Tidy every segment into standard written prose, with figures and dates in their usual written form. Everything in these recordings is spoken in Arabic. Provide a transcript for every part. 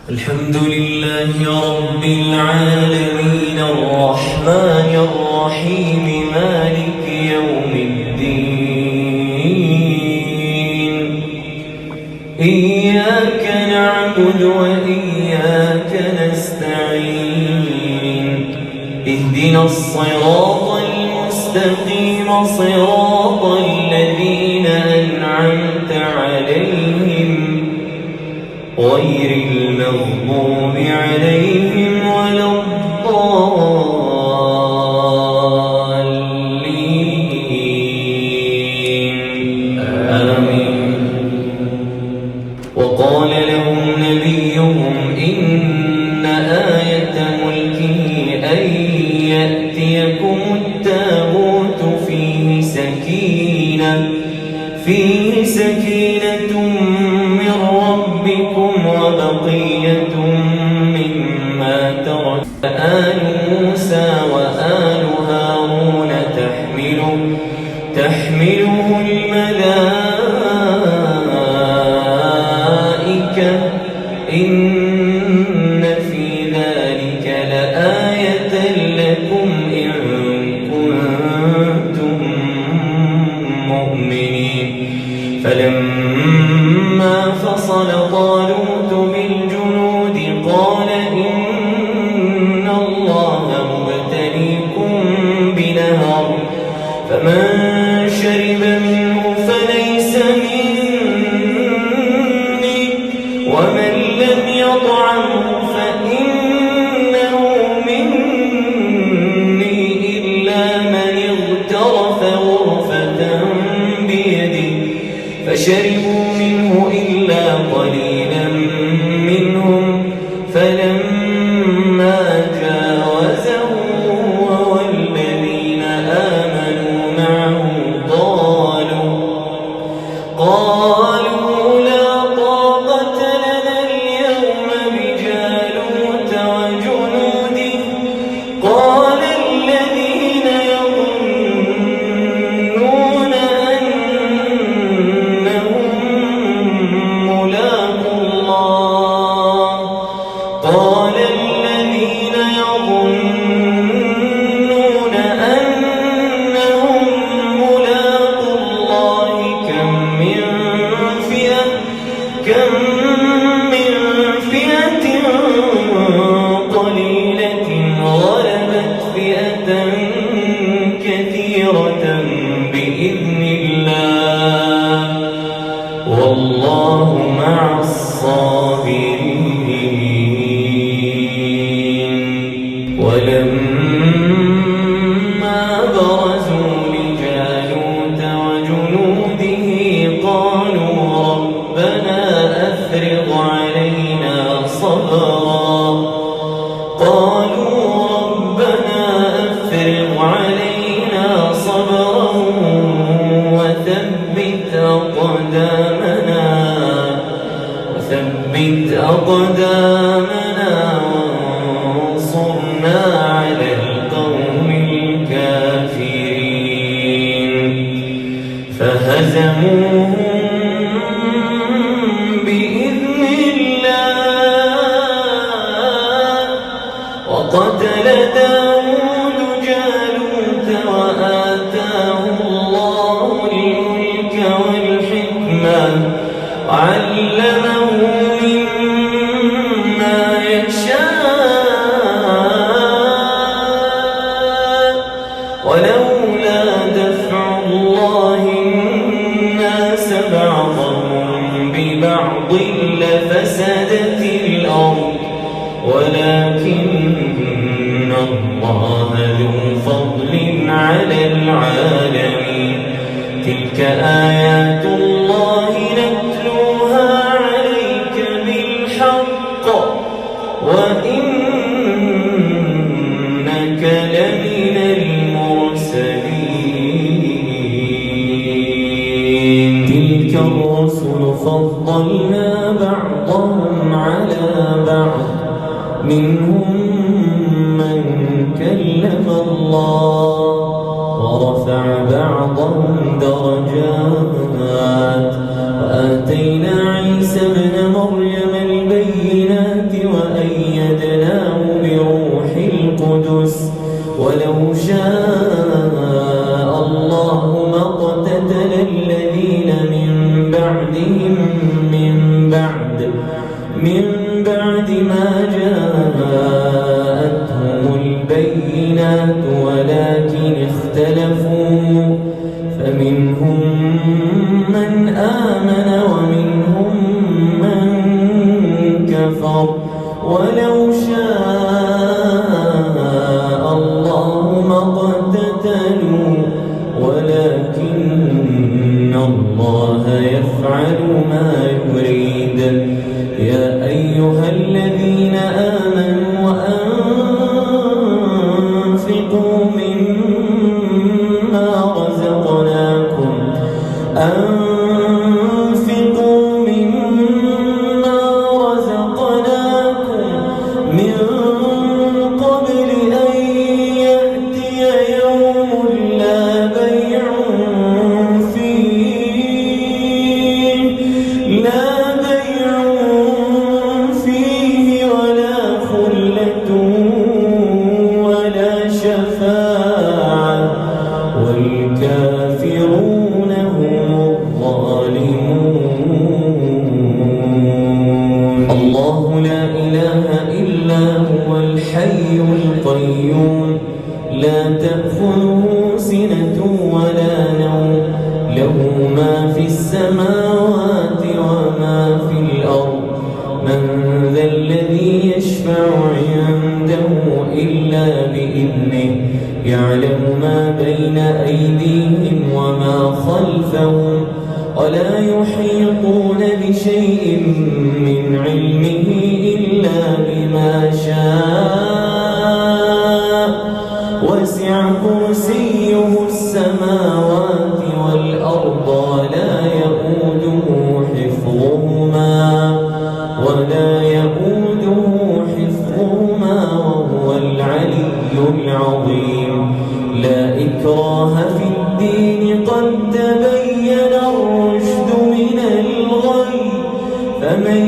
الحمد لله رب العالمين الرحمن الرحيم مالك يوم الدين إياك نعبد وإياك نستعين اهدنا الصراط المستقيم صراط الذين أنعمت عليهم غير المغضوب عليهم ولا الضالين آمين. وقال لهم نبيهم إن آية ملكه أن يأتيكم التابوت فيه سكينة من ربكم وبقية مما ترك آل موسى وآل هارون تحمله الملائكة إن في ذلك لآية لكم إن كنتم مؤمنين. فلما فصل طالوت بالجنود قال إن الله مبتليكم بنهر فمن شرب منه فليس مني ومن لم يطعمه فإنه مني إلا من اغترف غرفة بيده فشربوا منه إلا قليلا منهم فلما جاوزه هو والذين آمنوا معه قالوا لا طاقة لنا اليوم بجالوت وجنوده قال الذين يظنون أنهم ملاقو الله كم من فئة قليلة غلبت فئة كثيرة بإذن الله والله مع الصابرين. ولما برزوا لجالوت وجنوده قالوا ربنا أفرغ علينا صبرا وثبت أقدامنا وانصرنا على القوم الكافرين. فهزموهم بإذن الله وقتل داود جالوت وآتاه الله الملك والحكمة وعلمه مما يشاء ولولا دفع الله الناس بعضهم ببعض لفسدت الأرض ولكن الله ذو فضل على العالمين. تلك آيات الله نتلوها عليك بالحق وإنك لمن المرسلين. تلك الرسل فضلنا بعضهم على بعض منهم من كلم الله ورفع بعضهم درجات وآتينا عيسى ابن مريم البينات شاء الله ما اقتتل الذين من بعدهم من بعد ما جاءتهم البينات ولكن اختلفوا فمنهم من آمن ومنهم من كفر ولو شاء الله ما اقتتلوا ولكن الله يفعل ما يريد. يا أيها الذين آمنوا أنفقوا مما رزقناكم من قبل أن يأتي يوم لا بيع فيه ولا خلة ولا شفاعة والكافرون هم الظالمون. الله لا إله إلا هو الحي القيوم لا تأخذه سنة ولا نوم له ما في السماوات وما في الأرض من ذا الذي يشفع عنده إلا بإذنه يعلم ما بين أيديهم وما خلفهم ولا يحيطون بشيء من علمه إلا بما شاء وسع كرسيه السماوات والأرض ولا يؤوده حفظهما وهو العلي العظيم. لا إكراه في الدين قد تبين الرشد من الغي فمن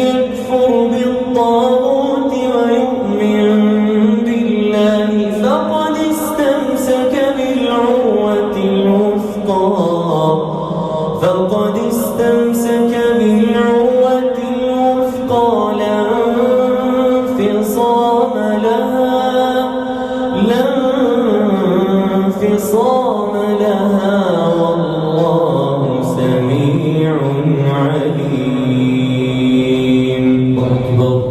يكفر بالطاغوت ويؤمن بالله فقد استمسك بالعروة الوثقى لا انفصام لها والله سميع عليم. أكبر.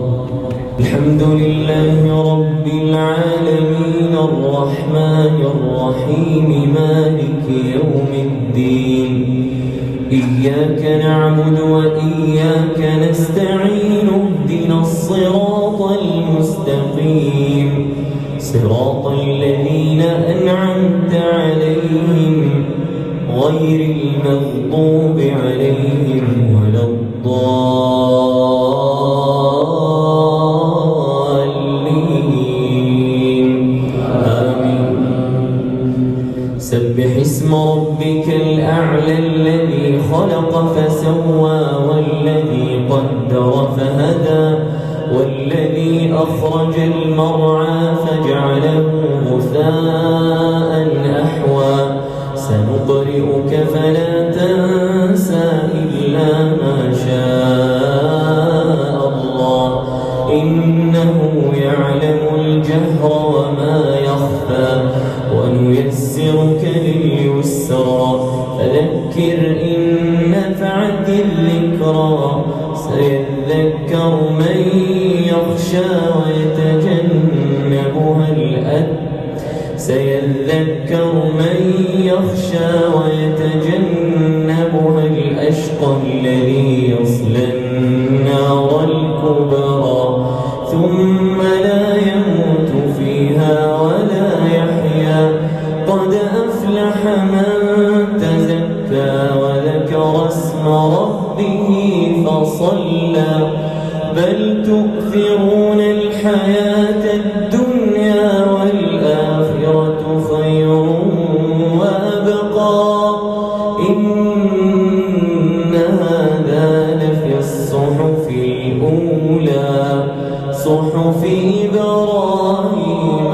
الحمد لله رب العالمين الرحمن الرحيم مالك يوم الدين إياك نعبد وإياك نستعين اهدنا الصراط المستقيم صراط الذين أنعمت عليهم غير المغضوب عليهم ولا الضالين آمين. سبح اسم ربك الأعلى الذي خلق فسوى والذي قدر فهدى والذي أخرج المرعى فجعله غثاء أحوى سنقرئك فلا تنسى إلا ما شاء الله إنه يعلم الجهر وما يخفى ونيسرك لليسرى فذكر إن نفعت الذكرى سيذكر من يخشى ويتجنبها الأشقى الذي يصلى النار الكبرى ثم لا يموت فيها ولا يحيا قد أفلح من تزكى وذكر اسم ربه فصلى بل تؤثرون الحياة الدنيا والآخرة خير وأبقى إن هذا لفي الصحف الأولى صحف إبراهيم